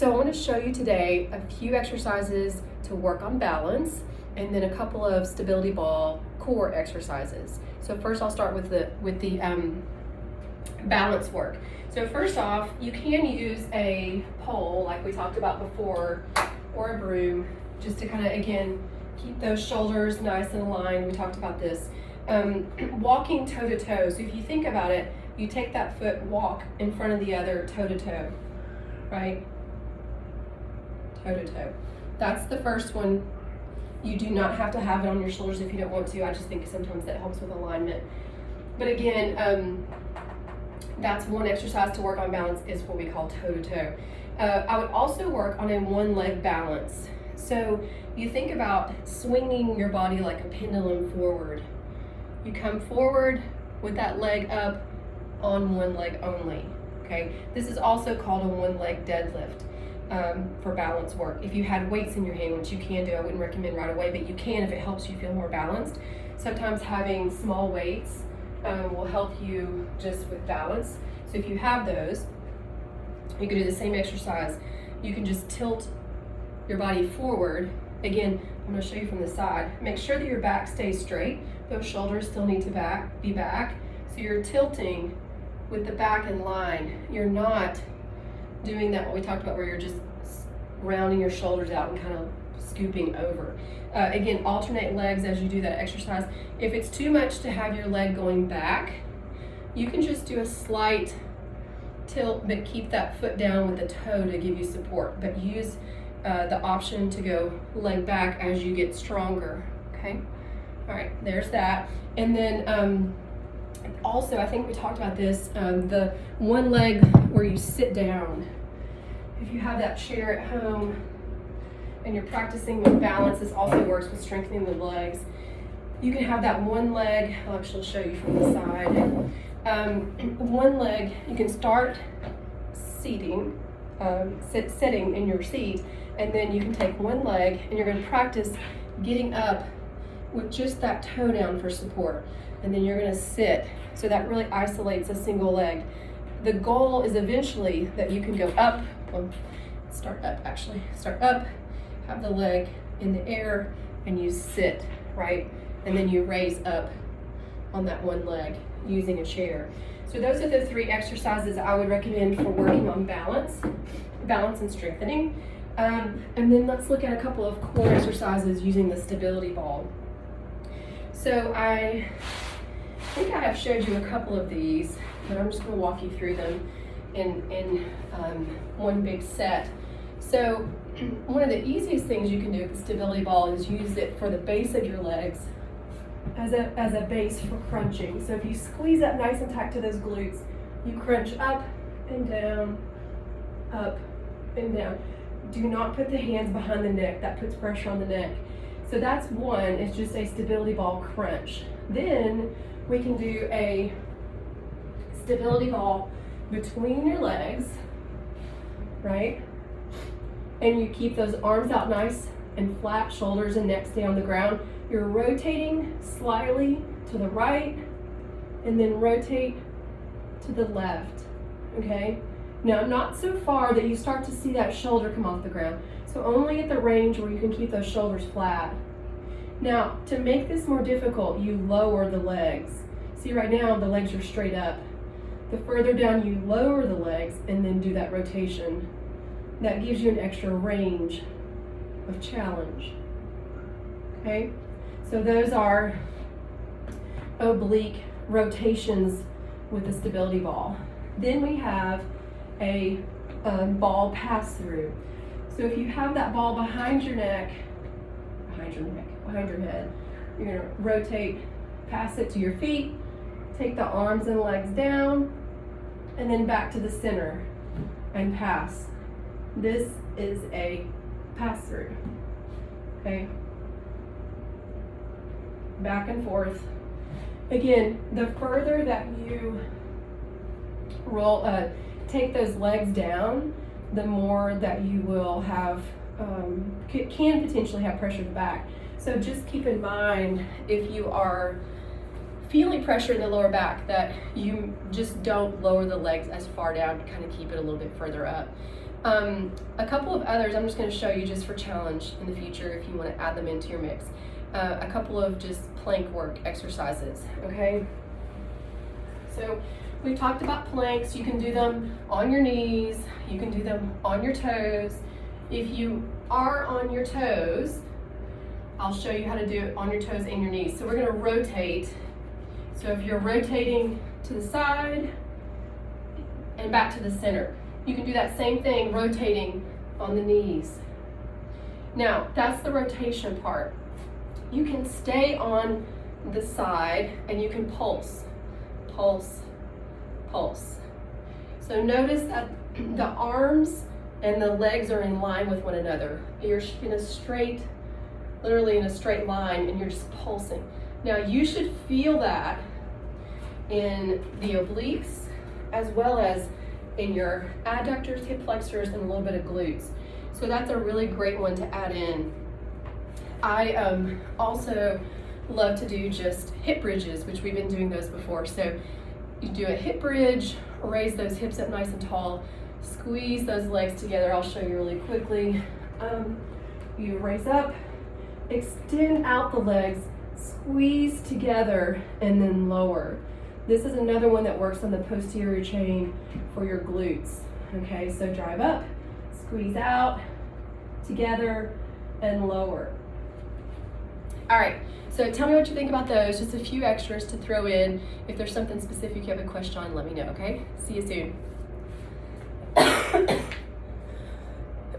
So I want to show you today a few exercises to work on balance and then a couple of stability ball core exercises. So first I'll start with the balance work. So first off, you can use a pole like we talked about before or a broom just to kind of, again, keep those shoulders nice and aligned. We talked about this. Walking toe to toe. So if you think about it, you take that foot, walk in front of the other toe to toe, right? Toe to toe. That's the first one. You do not have to have it on your shoulders if you don't want to. I just think sometimes that helps with alignment. But again, that's one exercise to work on balance, is what we call toe to toe. I would also work on a one leg balance. So you think about swinging your body like a pendulum forward. You come forward with that leg up on one leg only, okay? This is also called a one leg deadlift for balance work. If you had weights in your hand, which you can do, I wouldn't recommend right away, but you can if it helps you feel more balanced. Sometimes having small weights will help you just with balance. So if you have those, you can do the same exercise. You can just tilt your body forward. Again, I'm going to show you from the side. Make sure that your back stays straight. Those shoulders still need to be back. So you're tilting with the back in line. You're not doing that what we talked about where you're just rounding your shoulders out and kind of scooping over. Again, alternate legs as you do that exercise. If it's too much to have your leg going back, you can just do a slight tilt, but keep that foot down with the toe to give you support. But use the option to go leg back as you get stronger, okay? All right, there's that. And then also, I think we talked about this, the one leg where you sit down. If you have that chair at home and you're practicing with balance, this also works with strengthening the legs. You can have that one leg, I'll actually show you from the side. One leg, you can start seating, sitting in your seat, and then you can take one leg and you're going to practice getting up with just that toe down for support. And then you're going to sit. So that really isolates a single leg. The goal is eventually that you can go up, start up, have the leg in the air, and you sit, right? And then you raise up on that one leg using a chair. So those are the three exercises I would recommend for working on balance and strengthening. And then let's look at a couple of core exercises using the stability ball. So I think I have showed you a couple of these, but I'm just going to walk you through them in one big set. So one of the easiest things you can do with the stability ball is use it for the base of your legs as a base for crunching. So if you squeeze up nice and tight to those glutes, you crunch up and down, up and down. Do not put the hands behind the neck. That puts pressure on the neck. So that's one, it's just a stability ball crunch. Then we can do a stability ball between your legs, right? And you keep those arms out nice and flat, shoulders and necks stay on the ground. You're rotating slightly to the right and then rotate to the left, okay? Now, not so far that you start to see that shoulder come off the ground. So only at the range where you can keep those shoulders flat. Now, to make this more difficult, you lower the legs. See, right now the legs are straight up. The further down you lower the legs and then do that rotation, that gives you an extra range of challenge. Okay? So those are oblique rotations with the stability ball. Then we have a ball pass through. So if you have that ball behind your head, you're going to rotate, pass it to your feet, take the arms and legs down, and then back to the center and pass. This is a pass through. Okay? Back and forth. Again, the further that you take those legs down, the more that you will have, can potentially have pressure to the back. So just keep in mind, if you are feeling pressure in the lower back, that you just don't lower the legs as far down, kind of keep it a little bit further up. A couple of others I'm just going to show you just for challenge in the future if you want to add them into your mix. A couple of just plank work exercises, okay? So we've talked about planks. You can do them on your knees. You can do them on your toes. If you are on your toes, I'll show you how to do it on your toes and your knees. So we're going to rotate. So if you're rotating to the side and back to the center, you can do that same thing rotating on the knees. Now, that's the rotation part. You can stay on the side and you can pulse, pulse, pulse. So notice that the arms and the legs are in line with one another. You're in a straight, literally in a straight line, and you're just pulsing. Now you should feel that in the obliques as well as in your adductors, hip flexors, and a little bit of glutes. So that's a really great one to add in. I also love to do just hip bridges, which we've been doing those before. So you do a hip bridge, raise those hips up nice and tall, squeeze those legs together. I'll show you really quickly. You raise up, extend out the legs, squeeze together, and then lower. This is another one that works on the posterior chain for your glutes. Okay, so drive up, squeeze out, together, and lower. All right, so tell me what you think about those. Just a few extras to throw in. If there's something specific you have a question on, let me know, okay? See you soon.